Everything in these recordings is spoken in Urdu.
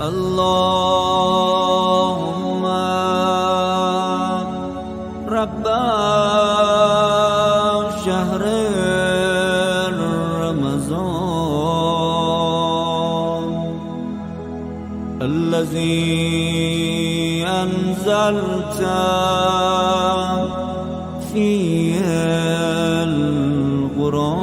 اللهم رب شهر رمضان الذي أنزلت فيه القرآن.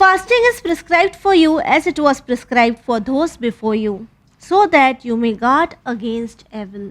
fasting is prescribed for you as it was prescribed for those before you, so that you may guard against evil.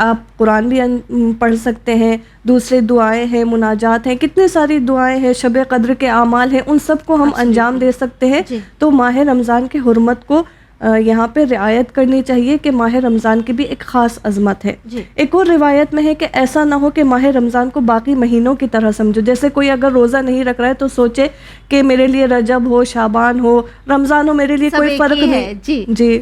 آپ قرآن بھی پڑھ سکتے ہیں، دوسرے دعائیں ہیں، مناجات ہیں، کتنی ساری دعائیں ہیں، شب قدر کے اعمال ہیں، ان سب کو ہم انجام دے سکتے ہیں. تو ماہ رمضان کی حرمت کو یہاں پہ رعایت کرنی چاہیے کہ ماہ رمضان کی بھی ایک خاص عظمت ہے. ایک اور روایت میں ہے کہ ایسا نہ ہو کہ ماہ رمضان کو باقی مہینوں کی طرح سمجھو. جیسے کوئی اگر روزہ نہیں رکھ رہا ہے تو سوچے کہ میرے لیے رجب ہو، شعبان ہو، رمضان ہو، میرے لیے کوئی فرق نہیں. جی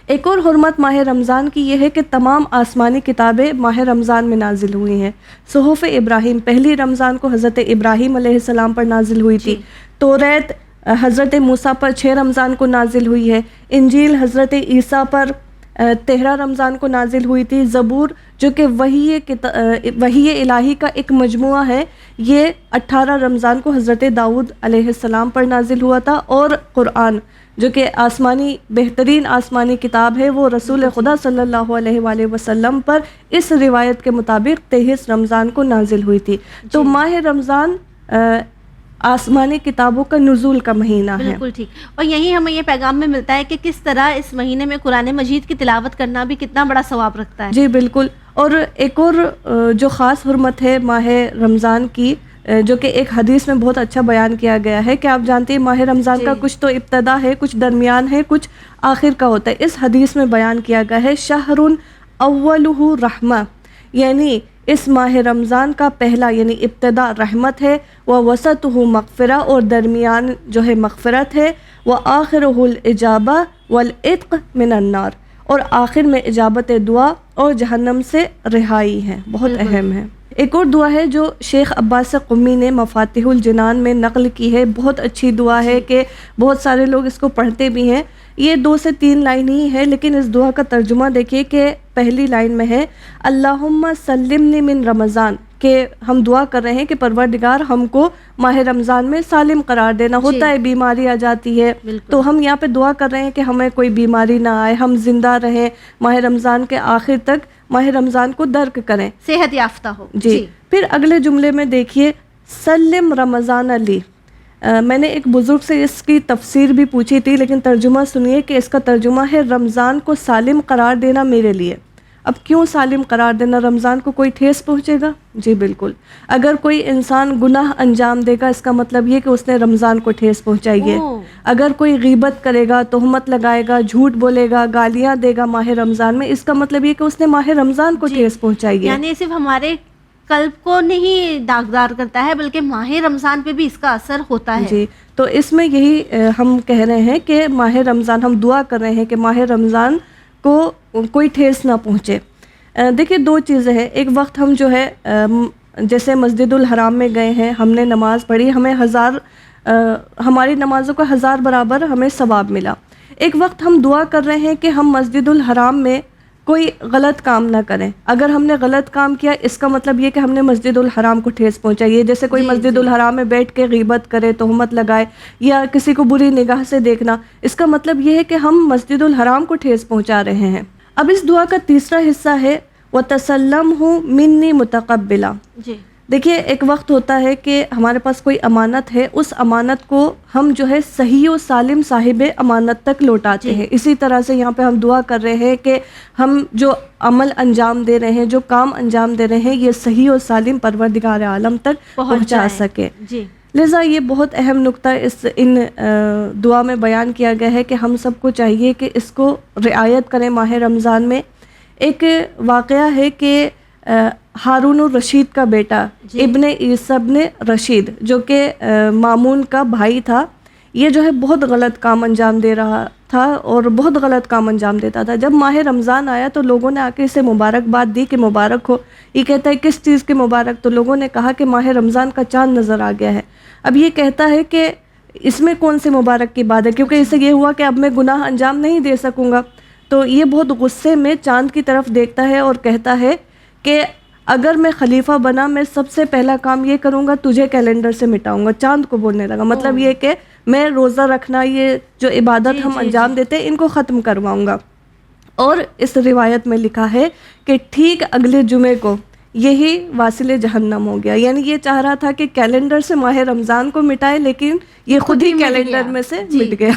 ایک اور حرمت ماہ رمضان کی یہ ہے کہ تمام آسمانی کتابیں ماہ رمضان میں نازل ہوئی ہیں. صحف ابراہیم پہلی رمضان کو حضرت ابراہیم علیہ السلام پر نازل ہوئی تھی. توریت حضرت موسیٰ پر 6 رمضان کو نازل ہوئی ہے. انجیل حضرت عیسیٰ پر 13 رمضان کو نازل ہوئی تھی. زبور جو کہ وحی الہی کا ایک مجموعہ ہے، یہ 18 رمضان کو حضرت داؤد علیہ السلام پر نازل ہوا تھا. اور قرآن جو کہ بہترین آسمانی کتاب ہے، وہ رسول خدا صلی اللہ علیہ وآلہ وسلم پر اس روایت کے مطابق 23 رمضان کو نازل ہوئی تھی. تو ماہ رمضان آسمانی کتابوں کا نزول کا مہینہ ہے. بالکل ٹھیک. اور یہی ہمیں یہ پیغام میں ملتا ہے کہ کس طرح اس مہینے میں قرآن مجید کی تلاوت کرنا بھی کتنا بڑا ثواب رکھتا ہے. جی بالکل. اور ایک اور جو خاص حرمت ہے ماہ رمضان کی، جو کہ ایک حدیث میں بہت اچھا بیان کیا گیا ہے کہ آپ جانتے ہیں ماہ رمضان کا کچھ تو ابتدا ہے، کچھ درمیان ہے، کچھ آخر کا ہوتا ہے. اس حدیث میں بیان کیا گیا ہے شہر اولہ رحمہ، یعنی اس ماہ رمضان کا پہلا یعنی ابتدا رحمت ہے، ووسطہ مغفرہ، اور درمیان جو ہے مغفرت ہے، وآخرہ الاجابہ والعتق من النار، اور آخر میں اجابت دعا اور جہنم سے رہائی ہے. بہت اہم ہے. ایک اور دعا ہے جو شیخ عباس قمی نے مفاتیح الجنان میں نقل کی ہے. بہت اچھی دعا ہے کہ بہت سارے لوگ اس کو پڑھتے بھی ہیں. یہ 2 سے 3 لائن ہی ہے، لیکن اس دعا کا ترجمہ دیکھیے کہ پہلی لائن میں ہے اللہم سلمنی من رمضان، کہ ہم دعا کر رہے ہیں کہ پروردگار ہم کو ماہ رمضان میں سالم قرار دینا. ہوتا ہے بیماری آ جاتی ہے، تو ہم یہاں پہ دعا کر رہے ہیں کہ ہمیں کوئی بیماری نہ آئے، ہم زندہ رہیں، ماہ رمضان کے آخر تک ماہ رمضان کو درک کریں، صحت یافتہ ہو. جی. پھر اگلے جملے میں دیکھیے سلم رمضان علی. میں نے ایک بزرگ سے اس کی تفسیر بھی پوچھی تھی، لیکن ترجمہ سنیے کہ اس کا ترجمہ ہے رمضان کو سالم قرار دینا میرے لیے. اب کیوں سالم قرار دینا؟ رمضان کو کوئی ٹھیس پہنچے گا؟ جی بالکل. اگر کوئی انسان گناہ انجام دے گا، اس کا مطلب یہ کہ اس نے رمضان کو ٹھیس پہنچائی ہے. اگر کوئی غیبت کرے گا، تہمت لگائے گا، جھوٹ بولے گا، گالیاں دے گا ماہ رمضان میں، اس کا مطلب یہ کہ اس نے ماہ رمضان کو ٹھیس پہنچائی ہے. یعنی صرف ہمارے قلب کو نہیں داغدار کرتا ہے، بلکہ ماہ رمضان پہ بھی اس کا اثر ہوتا ہے. جی. تو اس میں یہی ہم کہہ رہے ہیں کہ ماہ رمضان، ہم دعا کر رہے ہیں کہ ماہ رمضان کو کوئی ٹھیس نہ پہنچے. دیکھیے 2 چیزیں ہیں. ایک وقت ہم جو ہے جیسے مسجد الحرام میں گئے ہیں، ہم نے نماز پڑھی، ہمیں ہماری نمازوں کا 1000 برابر ہمیں ثواب ملا. ایک وقت ہم دعا کر رہے ہیں کہ ہم مسجد الحرام میں کوئی غلط کام نہ کریں. اگر ہم نے غلط کام کیا، اس کا مطلب یہ کہ ہم نے مسجد الحرام کو ٹھیس پہنچائی ہے. جیسے کوئی مسجد الحرام میں بیٹھ کے غیبت کرے، تہمت لگائے، یا کسی کو بری نگاہ سے دیکھنا، اس کا مطلب یہ ہے کہ ہم مسجد الحرام کو ٹھیس پہنچا رہے ہیں. اب اس دعا کا تیسرا حصہ ہے وَتَسَلَّمْهُ مِنِّي مُتَقَبِّلًا. جی. دیکھیے ایک وقت ہوتا ہے کہ ہمارے پاس کوئی امانت ہے، اس امانت کو ہم جو ہے صحیح و سالم صاحب امانت تک لوٹاتے ہیں. اسی طرح سے یہاں پہ ہم دعا کر رہے ہیں کہ ہم جو عمل انجام دے رہے ہیں، جو کام انجام دے رہے ہیں، یہ صحیح و سالم پروردگار عالم تک پہنچا سکے. جی. لہٰذا یہ بہت اہم نقطہ ان دعا میں بیان کیا گیا ہے کہ ہم سب کو چاہیے کہ اس کو رعایت کریں ماہ رمضان میں. ایک واقعہ ہے کہ ہارون الرشید کا بیٹا ابن عیسیٰ ابن رشید، جو کہ مامون کا بھائی تھا، یہ جو ہے بہت غلط کام انجام دے رہا تھا اور بہت غلط کام انجام دیتا تھا. جب ماہ رمضان آیا تو لوگوں نے آ کے اسے مبارکباد دی کہ مبارک ہو. یہ کہتا ہے کس چیز کی مبارک؟ تو لوگوں نے کہا کہ ماہ رمضان کا چاند نظر آ گیا ہے. اب یہ کہتا ہے کہ اس میں کون سی مبارک کی بات ہے، کیونکہ اسے یہ ہوا کہ اب میں گناہ انجام نہیں دے سکوں گا. تو یہ بہت غصے میں چاند کی طرف دیکھتا ہے اور کہتا ہے کہ اگر میں خلیفہ بنا، میں سب سے پہلا کام یہ کروں گا، تجھے کیلنڈر سے مٹاؤں گا. چاند کو بولنے لگا. مطلب یہ کہ میں روزہ رکھنا، یہ جو عبادت ہم انجام دیتے ہیں، ان کو ختم کرواؤں گا. اور اس روایت میں لکھا ہے کہ ٹھیک اگلے جمعے کو یہی واصل جہنم ہو گیا. یعنی یہ چاہ رہا تھا کہ کیلنڈر سے ماہ رمضان کو مٹائے، لیکن یہ خود ہی کیلنڈر میں سے مٹ گیا.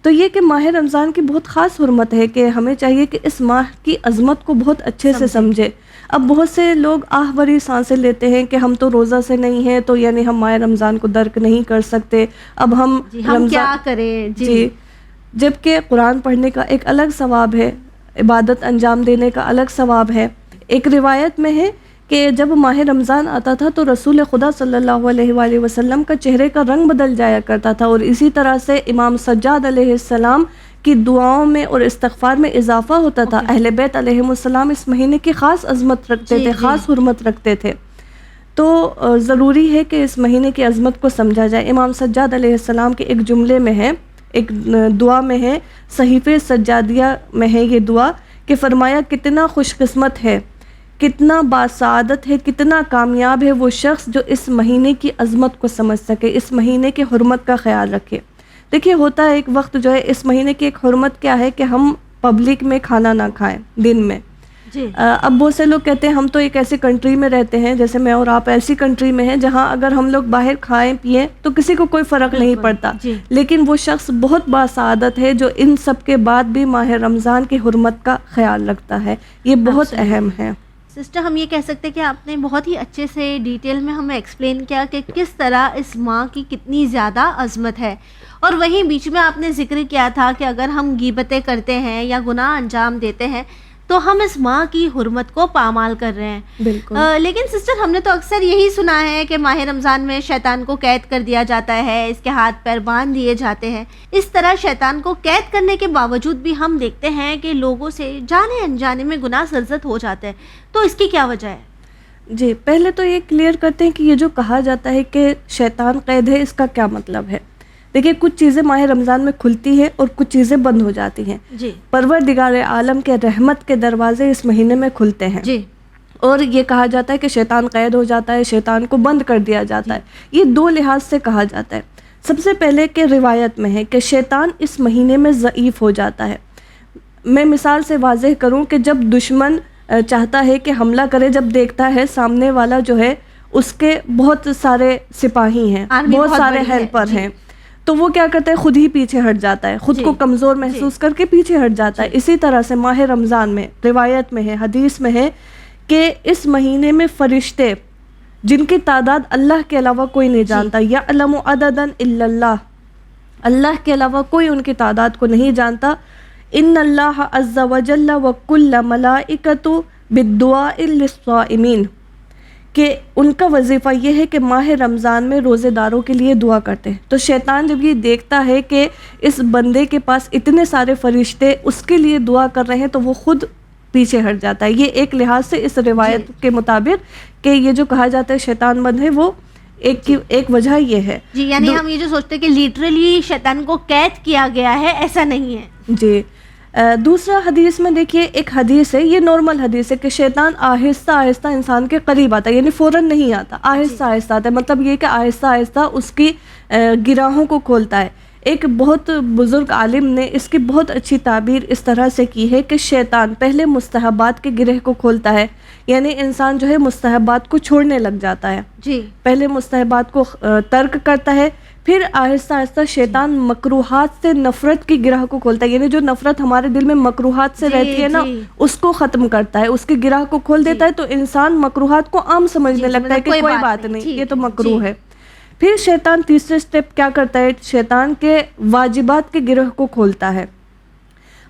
تو یہ کہ ماہ رمضان کی بہت خاص حرمت ہے کہ ہمیں چاہیے کہ اس ماہ کی عظمت کو بہت اچھے سے سمجھے. اب بہت سے لوگ آہ بھری سانسیں لیتے ہیں کہ ہم تو روزہ سے نہیں ہیں تو یعنی ہم ماہ رمضان کو درک نہیں کر سکتے, اب ہم کیا کریں. جی, جبکہ قرآن پڑھنے کا ایک الگ ثواب ہے, عبادت انجام دینے کا الگ ثواب ہے. ایک روایت میں ہے کہ جب ماہ رمضان آتا تھا تو رسول خدا صلی اللہ علیہ وآلہ وسلم کا چہرے کا رنگ بدل جایا کرتا تھا, اور اسی طرح سے امام سجاد علیہ السلام کی دعاؤں میں اور استغفار میں اضافہ ہوتا تھا. اہل بیت علیہم السلام اس مہینے کی خاص عظمت رکھتے تھے, خاص حرمت رکھتے تھے. تو ضروری ہے کہ اس مہینے کی عظمت کو سمجھا جائے. امام سجاد علیہ السلام کے ایک جملے میں ہے, ایک دعا میں ہے, صحیفے سجادیہ میں ہے یہ دعا, کہ فرمایا کتنا خوش قسمت ہے, کتنا باسعادت ہے, کتنا کامیاب ہے وہ شخص جو اس مہینے کی عظمت کو سمجھ سکے, اس مہینے کی حرمت کا خیال رکھے. دیکھیے ہوتا ہے ایک وقت جو ہے اس مہینے کی ایک حرمت کیا ہے کہ ہم پبلک میں کھانا نہ کھائیں دن میں. اب بہت سے لوگ کہتے ہیں ہم تو ایک ایسی کنٹری میں رہتے ہیں, جیسے میں اور آپ ایسی کنٹری میں ہیں جہاں اگر ہم لوگ باہر کھائیں پیئیں تو کسی کو کوئی فرق نہیں پڑتا, لیکن وہ شخص بہت باسعادت ہے جو ان سب کے بعد بھی ماہ رمضان کی حرمت کا خیال رکھتا ہے. یہ بہت اہم ہے. سسٹر, ہم یہ کہہ سکتے ہیں کہ آپ نے بہت ہی اچھے سے ڈیٹیل میں ہمیں ایکسپلین کیا کہ کس طرح اس ماہ کی کتنی زیادہ عظمت ہے, اور وہیں بیچ میں آپ نے ذکر کیا تھا کہ اگر ہم غیبتیں کرتے ہیں یا گناہ انجام دیتے ہیں تو ہم اس ماہ کی حرمت کو پامال کر رہے ہیں. بالکل. لیکن سسٹر, ہم نے تو اکثر یہی سنا ہے کہ ماہ رمضان میں شیطان کو قید کر دیا جاتا ہے, اس کے ہاتھ پیر باندھ دیے جاتے ہیں. اس طرح شیطان کو قید کرنے کے باوجود بھی ہم دیکھتے ہیں کہ لوگوں سے جانے انجانے میں گناہ سرزد ہو جاتے ہیں, تو اس کی کیا وجہ ہے؟ جی, پہلے تو یہ کلیئر کرتے ہیں کہ یہ جو کہا جاتا ہے کہ شیطان قید ہے, اس کا کیا مطلب ہے. دیکھیے کچھ چیزیں ماہ رمضان میں کھلتی ہیں اور کچھ چیزیں بند ہو جاتی ہیں. جی. پروردگار عالم کے رحمت کے دروازے اس مہینے میں کھلتے ہیں. جی. اور یہ کہا جاتا ہے کہ شیطان قید ہو جاتا ہے, شیطان کو بند کر دیا جاتا ہے. یہ دو لحاظ سے کہا جاتا ہے. سب سے پہلے کہ روایت میں ہے کہ شیطان اس مہینے میں ضعیف ہو جاتا ہے. میں مثال سے واضح کروں کہ جب دشمن چاہتا ہے کہ حملہ کرے, جب دیکھتا ہے سامنے والا جو ہے اس کے بہت سارے سپاہی ہیں, بہت سارے ہیلپر ہیں, تو وہ کیا کرتا ہے, خود ہی پیچھے ہٹ جاتا ہے, خود کو کمزور محسوس کر کے پیچھے ہٹ جاتا ہے. اسی طرح سے ماہ رمضان میں روایت میں ہے, حدیث میں ہے کہ اس مہینے میں فرشتے جن کی تعداد اللہ کے علاوہ کوئی نہیں جانتا, یعلم عددا الا اللہ, اللہ کے علاوہ کوئی ان کی تعداد کو نہیں جانتا. ان اللہ عز وجل وکل ملائکۃ بالدعاء للصائمین, کہ ان کا وظیفہ یہ ہے کہ ماہ رمضان میں روزے داروں کے لیے دعا کرتے ہیں. تو شیطان جب یہ دیکھتا ہے کہ اس بندے کے پاس اتنے سارے فرشتے اس کے لیے دعا کر رہے ہیں تو وہ خود پیچھے ہٹ جاتا ہے. یہ ایک لحاظ سے اس روایت کے مطابق کہ یہ جو کہا جاتا ہے شیطان بند ہے, وہ ایک وجہ یہ ہے. جی, یعنی ہم یہ جو سوچتے ہیں کہ لیٹرلی شیطان کو قید کیا گیا ہے, ایسا نہیں ہے. جی. دوسرا حدیث میں دیکھیے ایک حدیث ہے, یہ نارمل حدیث ہے کہ شیطان آہستہ آہستہ انسان کے قریب آتا ہے, یعنی فوراً نہیں آتا, آہستہ آہستہ آتا ہے. مطلب یہ کہ آہستہ آہستہ اس کی گراہوں کو کھولتا ہے. ایک بہت بزرگ عالم نے اس کی بہت اچھی تعبیر اس طرح سے کی ہے کہ شیطان پہلے مستحبات کے گرہ کو کھولتا ہے, یعنی انسان جو ہے مستحبات کو چھوڑنے لگ جاتا ہے. جی. پہلے مستحبات کو ترک کرتا ہے, پھر آہستہ آہستہ شیطان مکروہات سے نفرت کی گرہ کو کھولتا ہے, یعنی جو نفرت ہمارے دل میں مکروہات سے رہتی ہے نا, اس کو ختم کرتا ہے, اس کی گرہ کو کھول دیتا ہے. تو انسان مکروہات کو عام سمجھنے لگتا ہے کہ کوئی بات نہیں, یہ تو مکروہ ہے. پھر شیطان تیسرے سٹیپ کیا کرتا ہے, شیطان کے واجبات کے گرہ کو کھولتا ہے.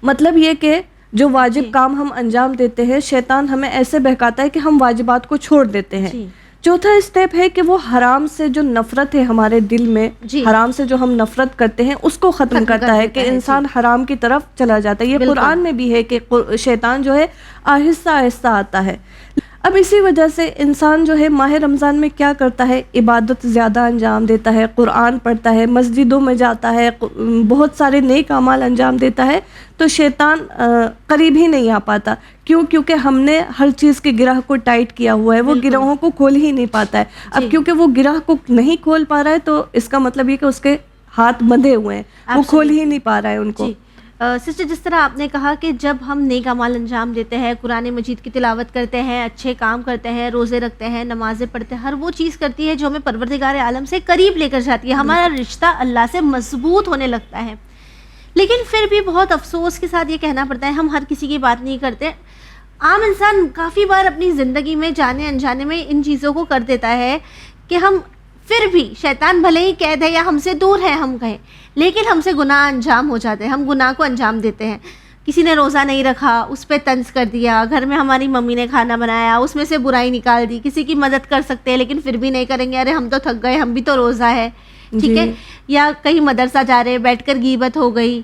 مطلب یہ کہ جو واجب کام ہم انجام دیتے ہیں, شیطان ہمیں ایسے بہکاتا ہے کہ ہم واجبات کو چھوڑ دیتے ہیں. چوتھا اسٹیپ ہے کہ وہ حرام سے جو نفرت ہے ہمارے دل میں, حرام سے جو ہم نفرت کرتے ہیں اس کو ختم کرتا ہے کہ انسان حرام کی طرف چلا جاتا ہے. یہ قرآن میں بھی ہے کہ شیطان جو ہے آہستہ آہستہ آتا ہے. اب اسی وجہ سے انسان جو ہے ماہ رمضان میں کیا کرتا ہے, عبادت زیادہ انجام دیتا ہے, قرآن پڑھتا ہے, مسجدوں میں جاتا ہے, بہت سارے نیک اعمال انجام دیتا ہے, تو شیطان قریب ہی نہیں آ پاتا. کیونکہ ہم نے ہر چیز کے گرہ کو ٹائٹ کیا ہوا ہے, وہ گرہوں کو کھول ہی نہیں پاتا ہے. اب کیونکہ وہ گرہ کو نہیں کھول پا رہا ہے تو اس کا مطلب یہ کہ اس کے ہاتھ بندھے ہوئے ہیں, وہ کھول ہی نہیں پا رہا ہے ان کو. سسٹر, جس طرح آپ نے کہا کہ جب ہم نیک اعمال انجام دیتے ہیں, قرآن مجید کی تلاوت کرتے ہیں, اچھے کام کرتے ہیں, روزے رکھتے ہیں, نمازیں پڑھتے ہیں, ہر وہ چیز کرتی ہے جو ہمیں پروردگار عالم سے قریب لے کر جاتی ہے, ہمارا رشتہ اللہ سے مضبوط ہونے لگتا ہے. لیکن پھر بھی بہت افسوس کے ساتھ یہ کہنا پڑتا ہے، ہم ہر کسی کی بات نہیں کرتے، عام انسان کافی بار اپنی زندگی میں جانے انجانے میں ان چیزوں کو کر دیتا ہے کہ ہم پھر بھی، شیطان بھلے ہی قید ہے یا ہم سے دور ہے ہم کہیں، لیکن ہم سے گناہ انجام ہو جاتے ہیں، ہم گناہ کو انجام دیتے ہیں. کسی نے روزہ نہیں رکھا، اس پہ طنز کر دیا، گھر میں ہماری ممی نے کھانا بنایا، اس میں سے برائی نکال دی، کسی کی مدد کر سکتے ہیں لیکن پھر بھی نہیں کریں گے، ارے ہم تو تھک گئے، ہم بھی تو روزہ ہے، ٹھیک ہے. یا کہیں مدرسہ جا رہے بیٹھ کر غیبت ہو گئی،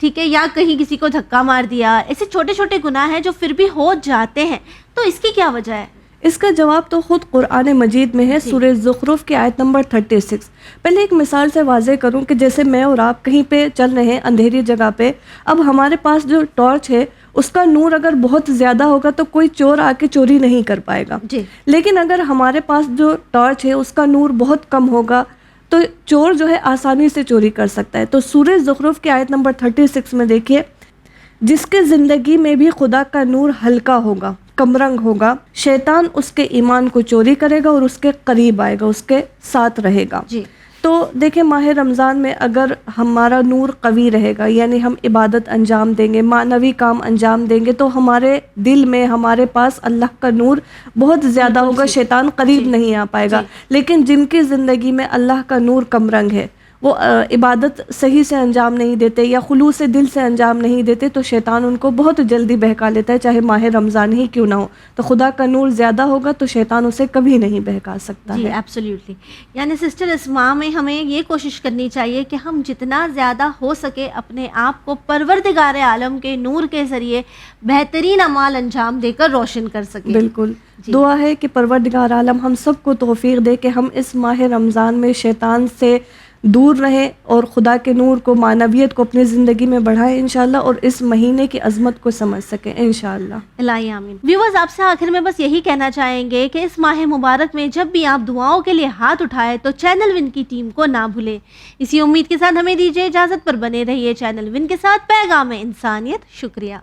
ٹھیک ہے، یا کہیں کسی کو دھکا مار دیا. ایسے چھوٹے چھوٹے گناہ ہیں جو پھر بھی ہو جاتے ہیں، تو اس کی کیا وجہ ہے؟ اس کا جواب تو خود قرآن مجید میں ہے، سورہ زخرف کی آیت نمبر 36. پہلے ایک مثال سے واضح کروں کہ جیسے میں اور آپ کہیں پہ چل رہے ہیں اندھیری جگہ پہ، اب ہمارے پاس جو ٹارچ ہے اس کا نور اگر بہت زیادہ ہوگا تو کوئی چور آ کے چوری نہیں کر پائے گا. لیکن اگر ہمارے پاس جو ٹارچ ہے اس کا نور بہت کم ہوگا تو چور جو ہے آسانی سے چوری کر سکتا ہے. تو سورہ زخرف کی آیت نمبر 36 میں دیکھیے، جس کے زندگی میں بھی خدا کا نور ہلکا ہوگا، کم رنگ ہوگا، شیطان اس کے ایمان کو چوری کرے گا اور اس کے قریب آئے گا، اس کے ساتھ رہے گا. تو دیکھیں ماہ رمضان میں اگر ہمارا نور قوی رہے گا، یعنی ہم عبادت انجام دیں گے، معنوی کام انجام دیں گے، تو ہمارے دل میں ہمارے پاس اللہ کا نور بہت زیادہ ہوگا، شیطان قریب نہیں آ پائے گا. لیکن جن کی زندگی میں اللہ کا نور کم رنگ ہے، وہ عبادت صحیح سے انجام نہیں دیتے یا خلوص دل سے انجام نہیں دیتے، تو شیطان ان کو بہت جلدی بہکا لیتا ہے، چاہے ماہ رمضان ہی کیوں نہ ہو. تو خدا کا نور زیادہ ہوگا تو شیطان اسے کبھی نہیں بہکا سکتا. جی ایبسلیوٹلی. یعنی سسٹر اسماء میں ہمیں یہ کوشش کرنی چاہیے کہ ہم جتنا زیادہ ہو سکے اپنے آپ کو پروردگار عالم کے نور کے ذریعے بہترین اعمال انجام دے کر روشن کر سکیں. بالکل. دعا ہے کہ پروردگار عالم ہم سب کو توفیق دے کہ ہم اس ماہ رمضان میں شیطان سے دور رہیں اور خدا کے نور کو، معنویت کو اپنی زندگی میں بڑھائیں انشاءاللہ، اور اس مہینے کی عظمت کو سمجھ سکیں انشاءاللہ. الہی آمین. ویورز، آپ سے آخر میں بس یہی کہنا چاہیں گے کہ اس ماہ مبارک میں جب بھی آپ دعاؤں کے لیے ہاتھ اٹھائیں تو چینل ون کی ٹیم کو نہ بھولیں. اسی امید کے ساتھ ہمیں دیجیے اجازت، پر بنے رہیے چینل ون کے ساتھ. پیغام انسانیت. شکریہ.